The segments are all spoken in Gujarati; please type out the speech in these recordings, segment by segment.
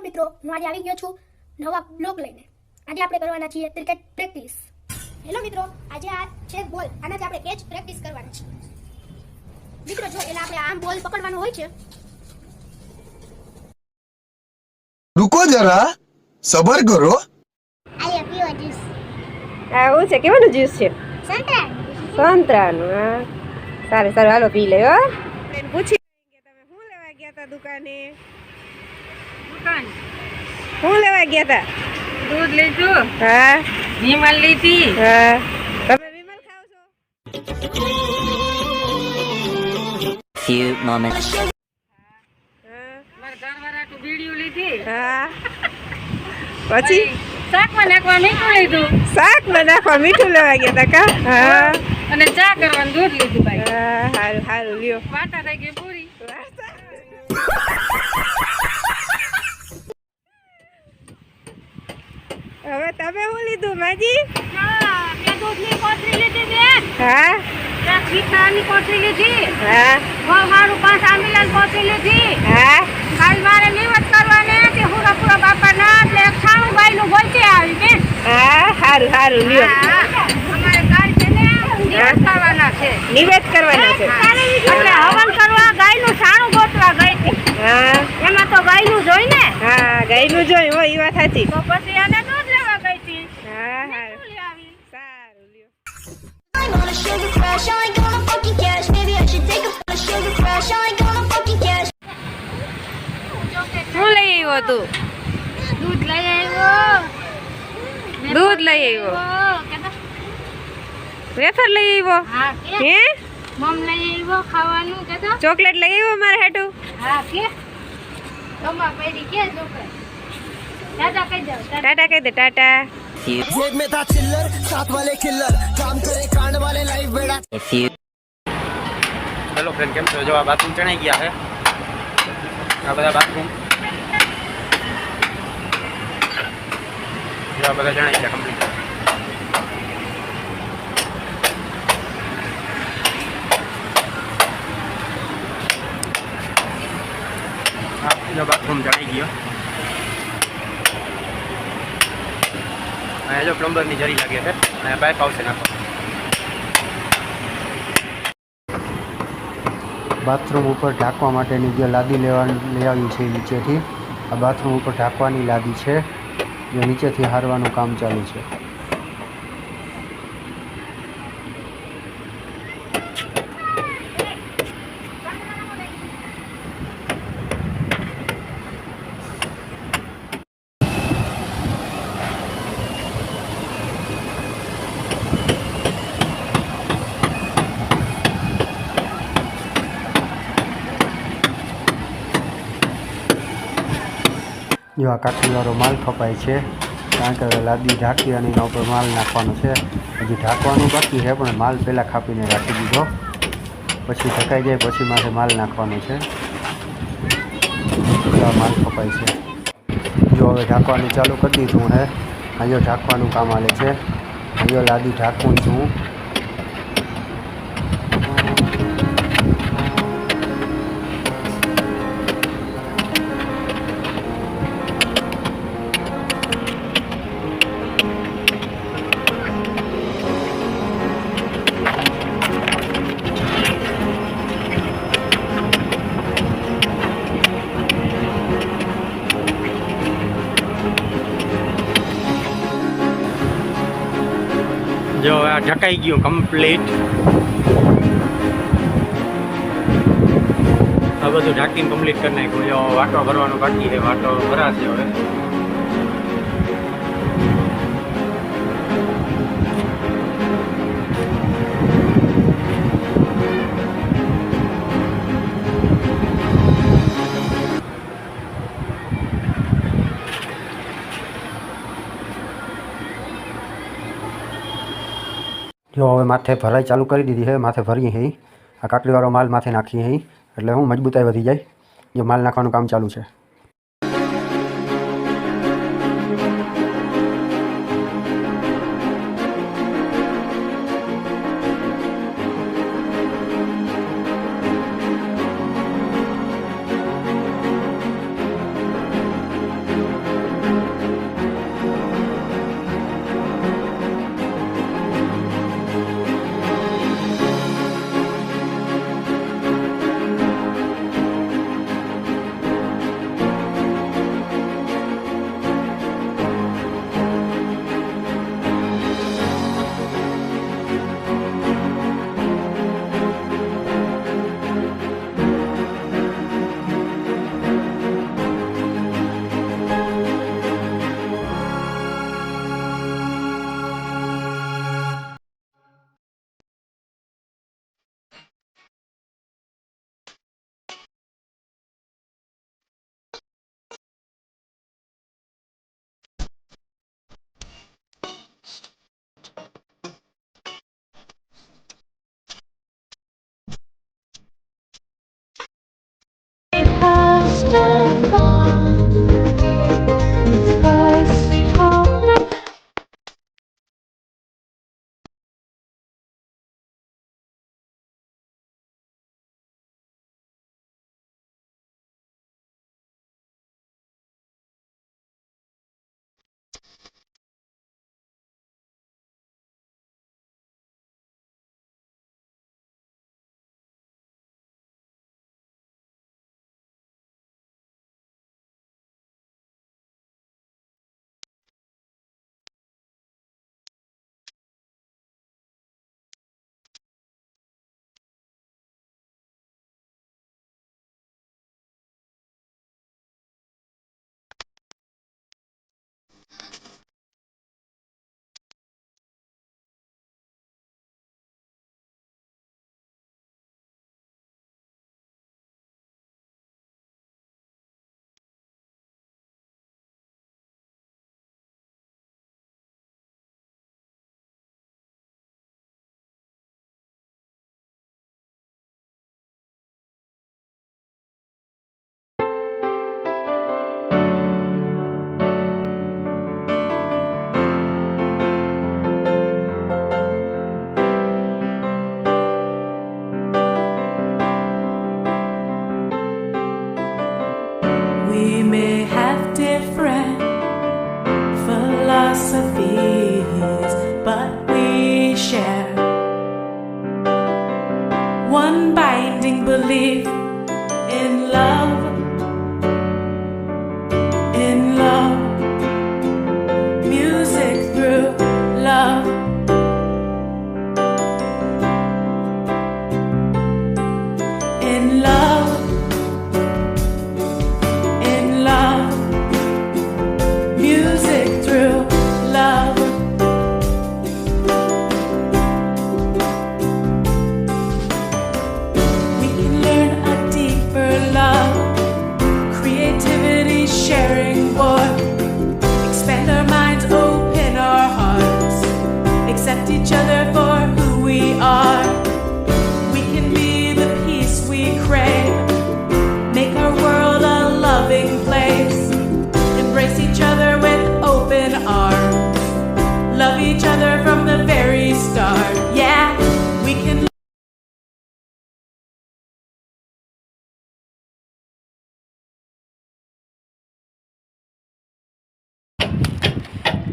મિત્રો, હું આજે આવી ગયો છું નવા બ્લોગ લઈને। આજે આપણે કરવાના છીએ ક્રિકેટ પ્રેક્ટિસ। હેલો મિત્રો, આજે આ છે બોલ, આનાથી આપણે કેચ પ્રેક્ટિસ કરવાની છે મિત્રો। જો એટલે આપણે આમ બોલ પકડવાનો હોય છે। रुको जरा सबर करो। આલે પીવો જ્યુસ। આવું છે કેવાનું જ્યુસ છે? સંતરા। સંતરાનું। હા સારું સારું, હાલો પી લે હો। ફ્રેન્ડ પૂછી કે તમે શું લેવા ગયા હતા દુકાને? શું લેવા ગયા હતા? दूध લીધું। હા વિમલ લીધી। હા, તમે વિમલ ખાવ છો? Few moments. હા મારા ઘરવાળા બીડીયું લીધી। હા, પછી શાકમાં નાખવા મીઠું લીધું શાકમાં નાખવા મીઠું લેવા ગયા હતા કા? હા અને ચા કરવાનું દૂધ લીધું ભાઈ। હા, સારું સારું લ્યો। વાટા થઈ ગઈ પૂરી। હવે તમે શું લીધું માજી? મેં દૂધની કોથળી લીધી બેન। હા એક મીઠાની કોથળી લીધી। હા બહુ સારું 5 આંબીલાની કોથળી લીધી। હા કાલ મારે નિવત કરવાને તે હુરાપુરા બાપાના એટલે એક છાણું બાઈનું ગોચે આવી બેન। હા, સારું સારું લ્યો। અમારે કાલ છે ને નિવત કરવાના છે। નિવેદ કરવાના છે। એટલે હવન કરવા ગાયનું છાણું ગોતવા ગઈ હતી। હા એમાં તો ગાયનું જોઈ ને, હા, ગાયનું જોઈ હોય એ વાત સાચી। તો પછી એને દૂધ લેવા ગઈ હતી। હા સારું શું લઈ આવી? સારું લ્યો। I'm on a sugar crash, I ain't gonna fucking cash. Maybe I should take a sugar crash, I ain't gonna fucking cash. શું લઈ આવ્યો તું? દૂધ લઈ આવ્યો। દૂધ લઈ આવ્યો? વેફર લઈ આવ્યો? હા કે હે, મમ લઈ આવ્યો ખાવાનું કેતો। ચોકલેટ લઈ આવ્યો મારે હાટું? હા કે તમા પેડી કે છોકરા દાદા કહી દો ટાટા કહી દે, ટાટા। Few. जेब में था चिल्लर, साथ वाले किल्लर, काम करे कांड वाले लाइव बेड़ा। A few. હેલો ફ્રેન્ડ, કેમ છો? જો આ બાથરૂમ ચણાઈ ગયા છે, આ બધા બાથરૂમ જો આ બધા ચણાઈ ગયા કમ્પ્લીટ। જો બાથરૂમ ચણાઈ ગયો। અહીંયા જો પ્લમ્બરની જરી લાગે છે અને પાઇપ આવશે નાખો। બાથરૂમ ઉપર ઢાંકવા માટેની જે લાદી લઈ આવી છે નીચેથી, આ બાથરૂમ ઉપર ઢાંકવાની લાદી છે જે નીચેથી હારવાનું કામ ચાલુ છે। જો આ કાઠીવાળો માલ કપાય છે, કારણ કે લાદી ઢાંકી અને એના ઉપર માલ નાખવાનો છે। હજી ઢાંકવાનું બાકી છે પણ માલ પહેલાં કાપીને રાખી દીધો, પછી ઢકાઈ જાય પછી માથે માલ નાખવાનો છે। આ માલ કપાય છે। જો હવે ઢાંકવાનું ચાલુ કરી દીધું હે। અહીંયા ઢાંકવાનું કામ હાલે છે। અહીંયા લાદી ઢાંકું છું। જો આ ઢકાઈ ગયું કમ્પ્લીટ। આ બધું ઢાંકીને કમ્પ્લીટ કરી નાખ્યું। જો વાટો ભરવાનો બાકી છે, વાટો ભરાશે હવે। જો હવે માથે ભરાઈ ચાલુ કરી દીધી છે, માથે ભરીએ હઈ। આ કાકડીવાળો માલ માથે નાખીએ હઈ એટલે હું મજબૂતાઈ વધી જાય। જો માલ નાખવાનું કામ ચાલુ છે।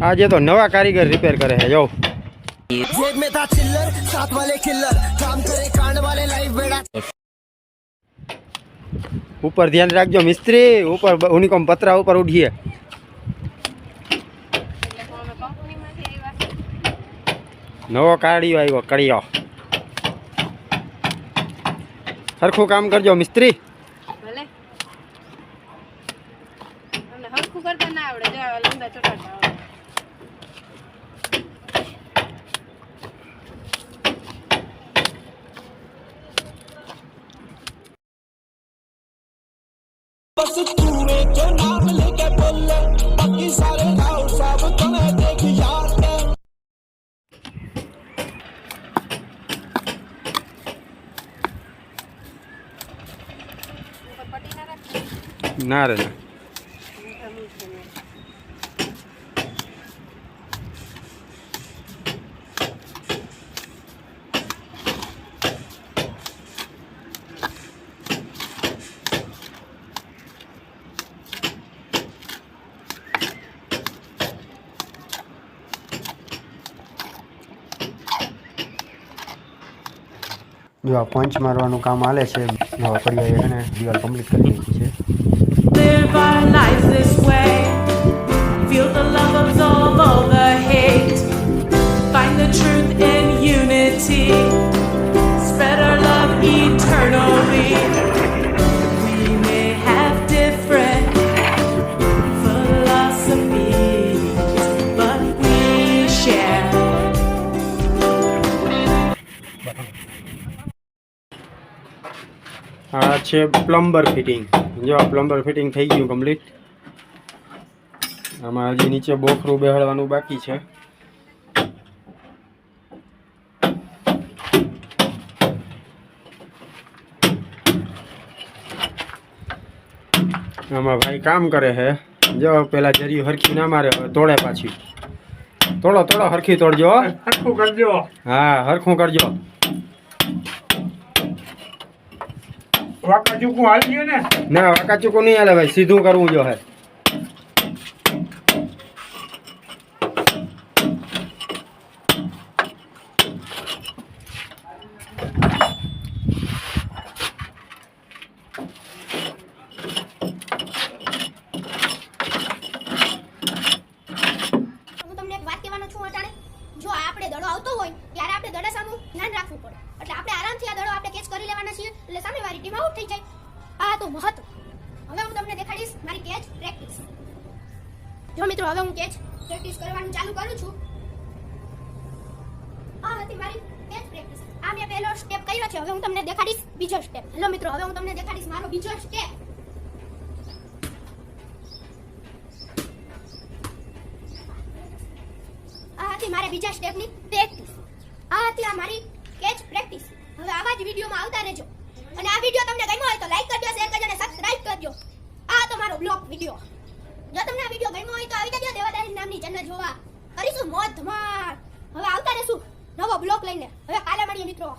આજે તો નવા કારીગર રિપેર કરે છે જો जेब में था चिल्लर साथ वाले किल्लर काम करे कांड वाले लाइव बेड़ा ऊपर ध्यान रखजो मिस्त्री ऊपर उनिकोम पतरा ऊपर उठिए नवो काढ़ियो आव्यो कड़ियो सरखू काम करजो मिस्त्री ભલે તમને હરખું કરતા ના આવડે જો આવા લંબા ચોટાડતા આવડે बस तू एक नाम लेके बोल बाकी सारे गाँव सब तुम्हें देख यार ना रे ना જો આ પંચ મારવાનું કામ હાલે છે જો આ પડિયાએ છે ને દિવાલ કમ્પ્લીટ કરી દીધી છે Live our lives this way. Feel the love, absorb all the hate. Find the truth in unity. Spread our love eternally. We may have different philosophies, but we share. આ છે પ્લમ્બર ફિટિંગ જો આ પ્લમ્બર ફિટિંગ થઈ ગયું કમ્પ્લીટ આમાં હજી નીચે બોખરું બેહાડવાનું બાકી છે આમાં ભાઈ કામ કરે છે જો પેલા જરી હરખી ના મારે તોડે પાછી તોડો તોડો હરખી તોડજો હરખું કરજો હા હરખું કરજો વાકા ચૂકું હાલજો ને ના વાકા ચૂકું નહીં હાલે ભાઈ સીધું કરવું જો હે હું તમને એક વાત કહેવાનો છું અટાણે જો આપણે દડો આવતો હોય ત્યારે આપણે દડા સામું ધ્યાન રાખવું પડે એટલે આપણે આરામથી આ દડો આપણે કેચ કરી લેવાના છીએ એટલે સામેવાળી ટીમ આઉટ થઈ જાય આ તો મહત્વ હવે હું તમને દેખાડીશ મારી કેચ પ્રેક્ટિસ જો મિત્રો હવે હું કેચ પ્રેક્ટિસ કરવાનું ચાલુ કરું છું આ હતી મારી કેચ પ્રેક્ટિસ આ મેં પહેલો સ્ટેપ કર્યો છે હવે હું તમને દેખાડીશ બીજો સ્ટેપ હેલો મિત્રો હવે હું તમને દેખાડીશ મારો બીજો સ્ટેપ આ હતી મારે બીજા સ્ટેપની પ્રેક્ટિસ આ હતી આ મારી કેચ પ્રેક્ટિસ હવે આવા જ વિડીયોમાં આવતા રહેજો અને આ વિડીયો તમને ગમ્યો હોય તો લાઈક કરજો શેર કરજો અને સબસ્ક્રાઇબ કરજો આ તો મારો બ્લોગ વિડીયો જો તમને આ વિડીયો ગમ્યો હોય તો આવી જજો દેવાદારી નામની ચેનલ જોવા કરીશું મોજ ધમાલ હવે આવતા રહેશું નવો બ્લોગ લઈને હવે કાલે મળીએ મિત્રો